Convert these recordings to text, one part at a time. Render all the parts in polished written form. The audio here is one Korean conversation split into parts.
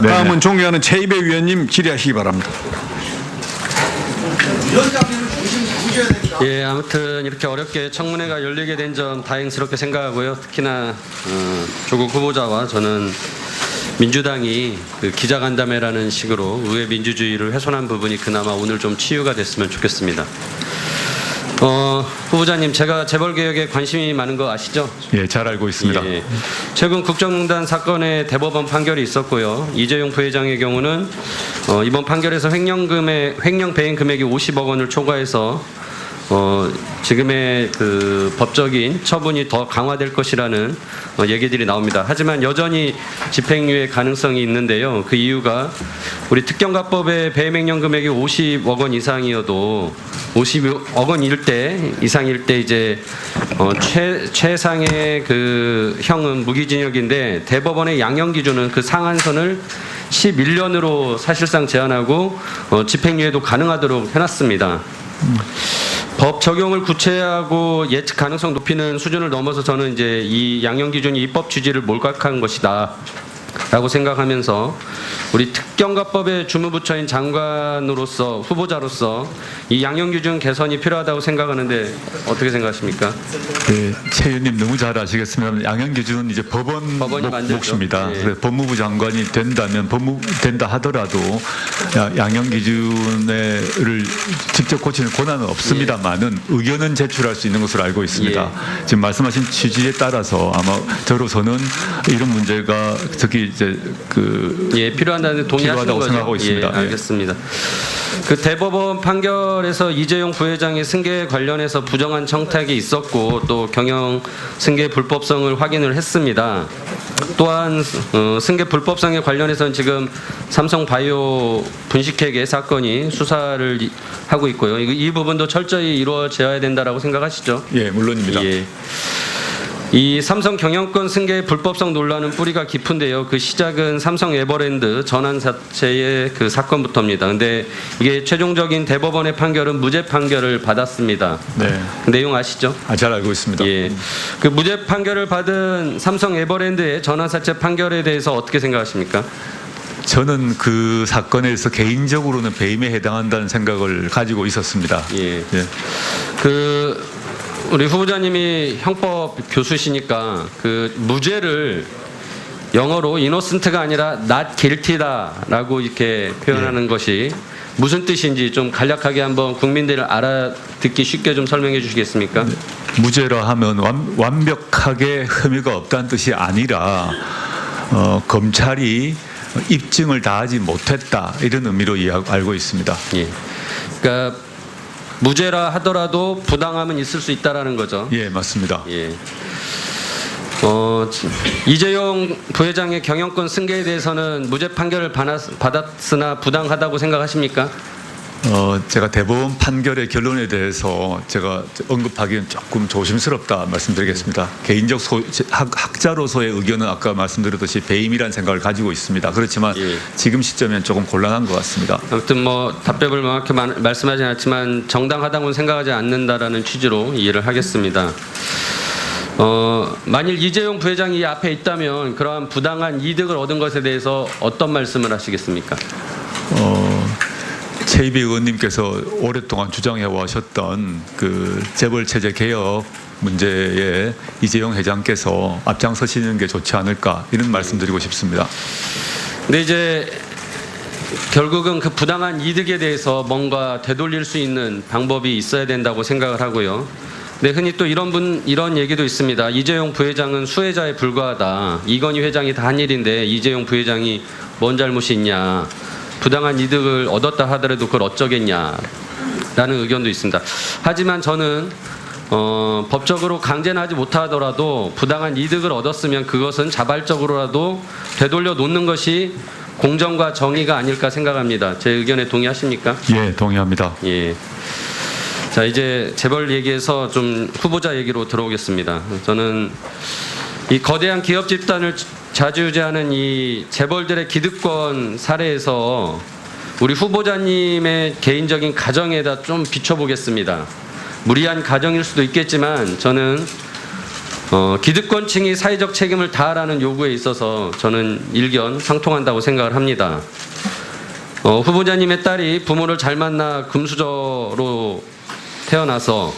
다음은 존경하는 최이배 위원님 질의하시기 바랍니다. 예, 아무튼 이렇게 어렵게 청문회가 열리게 된 점 다행스럽게 생각하고요. 특히나 조국 후보자와 저는 민주당이 그 기자간담회라는 식으로 의회 민주주의를 훼손한 부분이 그나마 오늘 좀 치유가 됐으면 좋겠습니다. 후보자님, 제가 재벌개혁에 관심이 많은 거 아시죠? 예, 잘 알고 있습니다. 예, 최근 국정농단 사건에 대법원 판결이 있었고요. 이재용 부회장의 경우는 이번 판결에서 횡령 배임 금액이 50억 원을 초과해서 지금의 그 법적인 처분이 더 강화될 것이라는 얘기들이 나옵니다. 하지만 여전히 집행유예 가능성이 있는데요. 그 이유가 우리 특경가법의 배임 횡령 금액이 50억 원 이상이어도 50억 원일 때 이상일 때 이제 최상의 그 형은 무기징역인데 대법원의 양형 기준은 그 상한선을 11년으로 사실상 제한하고 집행유예도 가능하도록 해놨습니다. 법 적용을 구체화하고 예측 가능성 높이는 수준을 넘어서 저는 이제 이 양형 기준이 입법 취지를 몰각한 것이다라고 생각하면서 우리 특경가법의 주무부처인 장관으로서 후보자로서 이 양형 기준 개선이 필요하다고 생각하는데 어떻게 생각하십니까? 네, 최 의원님 너무 잘 아시겠지만 양형 기준은 이제 법원이 몫입니다. 예. 그래서 법무부 장관이 된다면 된다 하더라도 양형 기준을 직접 고치는 권한은 없습니다만은 의견은 제출할 수 있는 것으로 알고 있습니다. 지금 말씀하신 취지에 따라서 아마 저로서는 이런 문제가 특히 이제 필요하다는 동의하시는 필요하다고 거죠? 생각하고 있습니다. 예, 알겠습니다. 그 대법원 판결에서 이재용 부회장의 승계 관련해서 부정한 청탁이 있었고 또 경영 승계 불법성을 확인을 했습니다. 또한 승계 불법성에 관련해서는 지금 삼성바이오 분식회계 사건이 수사를 하고 있고요. 이 부분도 철저히 이루어져야 된다라고 생각하시죠? 예, 물론입니다. 예. 이 삼성 경영권 승계의 불법성 논란은 뿌리가 깊은데요. 그 시작은 삼성 에버랜드 전환사채의 그 사건부터입니다. 근데 이게 최종적인 대법원의 판결은 무죄 판결을 받았습니다. 네. 그 내용 아시죠? 잘 알고 있습니다. 예. 그 무죄 판결을 받은 삼성 에버랜드의 전환사채 판결에 대해서 어떻게 생각하십니까? 저는 그 사건에서 개인적으로는 배임에 해당한다는 생각을 가지고 있었습니다. 예. 예. 우리 후보자님이 형법 교수시니까 그 무죄를 영어로 innocent가 아니라 not guilty다라고 이렇게 표현하는 것이 무슨 뜻인지 좀 간략하게 한번 국민들을 알아듣기 쉽게 좀 설명해 주시겠습니까? 무죄라 하면 완벽하게 혐의가 없다는 뜻이 아니라 검찰이 입증을 다하지 못했다 이런 의미로 알고 있습니다. 예. 그러니까 무죄라 하더라도 부당함은 있을 수 있다라는 거죠. 예, 맞습니다. 예. 이재용 부회장의 경영권 승계에 대해서는 무죄 판결을 받았으나 부당하다고 생각하십니까? 제가 대법원 판결의 결론에 대해서 제가 언급하기는 조금 조심스럽다 말씀드리겠습니다. 개인적 학자로서의 의견은 아까 말씀드렸듯이 배임이라는 생각을 가지고 있습니다. 그렇지만 지금 시점엔 조금 곤란한 것 같습니다. 아무튼 뭐 답변을 명확히 말씀하지 않았지만 정당하다고는 생각하지 않는다라는 취지로 이해를 하겠습니다. 만일 이재용 부회장이 이 앞에 있다면 그러한 부당한 이득을 얻은 것에 대해서 어떤 말씀을 하시겠습니까? 최이배 의원님께서 오랫동안 주장해 오셨던 그 재벌 체제 개혁 문제에 이재용 회장께서 앞장서시는 게 좋지 않을까 이런 말씀드리고 싶습니다. 근데 이제 결국은 그 부당한 이득에 대해서 뭔가 되돌릴 수 있는 방법이 있어야 된다고 생각을 하고요. 근데 흔히 또 이런 얘기도 있습니다. 이재용 부회장은 수혜자에 불과하다. 이건희 회장이 다 한 일인데 이재용 부회장이 뭔 잘못이 있냐. 부당한 이득을 얻었다 하더라도 그걸 어쩌겠냐라는 의견도 있습니다. 하지만 저는 법적으로 강제는 하지 못하더라도 부당한 이득을 얻었으면 그것은 자발적으로라도 되돌려 놓는 것이 공정과 정의가 아닐까 생각합니다. 제 의견에 동의하십니까? 예, 동의합니다. 예. 자, 이제 재벌 얘기에서 좀 후보자 얘기로 들어오겠습니다. 저는 이 거대한 기업 집단을 좌지우지하는 이 재벌들의 기득권 사례에서 우리 후보자님의 개인적인 가정에다 좀 비춰보겠습니다. 무리한 가정일 수도 있겠지만 저는 기득권층이 사회적 책임을 다하라는 요구에 있어서 저는 일견 상통한다고 생각을 합니다. 후보자님의 딸이 부모를 잘 만나 금수저로 태어나서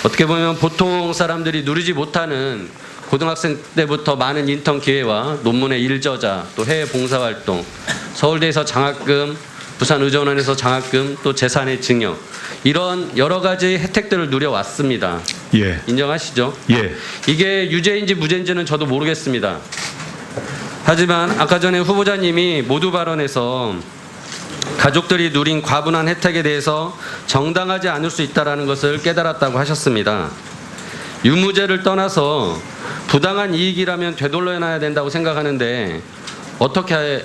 어떻게 보면 보통 사람들이 누리지 못하는 고등학생 때부터 많은 인턴 기회와 논문의 일저자, 또 해외 봉사활동, 서울대에서 장학금, 부산의전원에서 장학금, 또 재산의 증여, 이런 여러 가지 혜택들을 누려왔습니다. 예. 인정하시죠? 예. 이게 유죄인지 무죄인지는 저도 모르겠습니다. 하지만 아까 전에 후보자님이 모두 발언에서 가족들이 누린 과분한 혜택에 대해서 정당하지 않을 수 있다는 것을 깨달았다고 하셨습니다. 유무죄를 떠나서 부당한 이익이라면 되돌려놔야 된다고 생각하는데 어떻게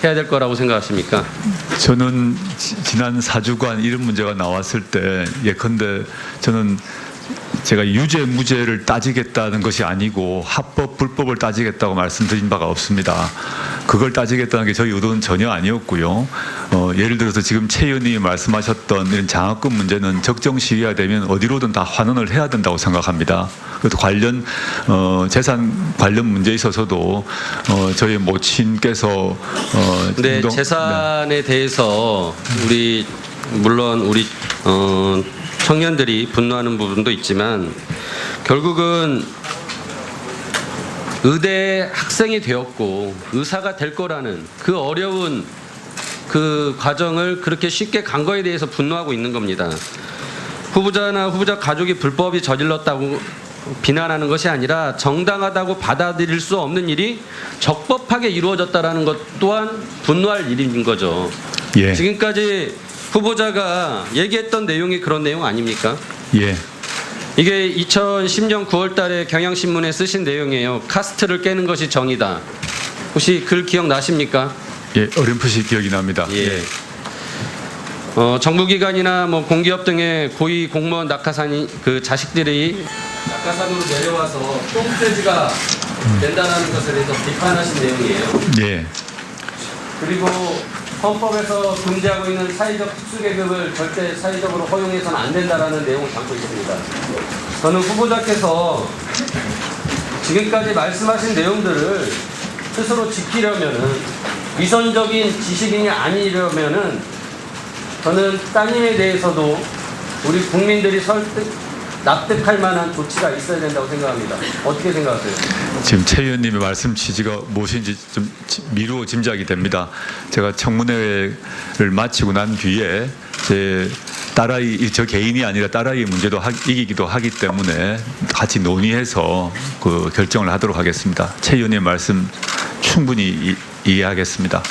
해야 될 거라고 생각하십니까? 저는 지난 4주간 이런 문제가 나왔을 때 예컨대 저는 제가 유죄 무죄를 따지겠다는 것이 아니고 합법 불법을 따지겠다고 말씀드린 바가 없습니다. 그걸 따지겠다는 게 저희 의도는 전혀 아니었고요. 예를 들어서 지금 최 의원님이 말씀하셨던 이런 장학금 문제는 적정 시기가 되면 어디로든 다 환원을 해야 된다고 생각합니다. 그래서 관련 재산 관련 문제에 있어서도 저희 모친께서 네, 재산에 대해서 물론 우리 청년들이 분노하는 부분도 있지만 결국은 의대 학생이 되었고 의사가 될 거라는 그 어려운 그 과정을 그렇게 쉽게 간 거에 대해서 분노하고 있는 겁니다. 후보자나 후보자 가족이 불법이 저질렀다고 비난하는 것이 아니라 정당하다고 받아들일 수 없는 일이 적법하게 이루어졌다는 것 또한 분노할 일인 거죠. 예. 지금까지 후보자가 얘기했던 내용이 그런 내용 아닙니까? 예. 이게 2010년 9월 달에 경향신문에 쓰신 내용이에요. 카스트를 깨는 것이 정의다. 혹시 글 기억나십니까? 예, 어렴풋이 기억이 납니다. 예. 정부기관이나 뭐 공기업 등의 고위 공무원 낙하산이 그 자식들이 낙하산으로 내려와서 똥돼지가 된다는 것에 대해서 비판하신 내용이에요. 예. 그리고 헌법에서 금지하고 있는 사회적 특수계급을 절대 사회적으로 허용해서는 안 된다라는 내용을 담고 있습니다. 저는 후보자께서 지금까지 말씀하신 내용들을 스스로 지키려면은 위선적인 지식인이 아니려면은 저는 따님에 대해서도 우리 국민들이 납득할 만한 조치가 있어야 된다고 생각합니다. 어떻게 생각하세요? 지금 최 의원님의 말씀 취지가 무엇인지 좀 미루어 짐작이 됩니다. 제가 청문회를 마치고 난 뒤에 제 딸아이, 저 개인이 아니라 딸아이의 문제도 이기기도 하기 때문에 같이 논의해서 그 결정을 하도록 하겠습니다. 최 의원님의 말씀 충분히 이해하겠습니다.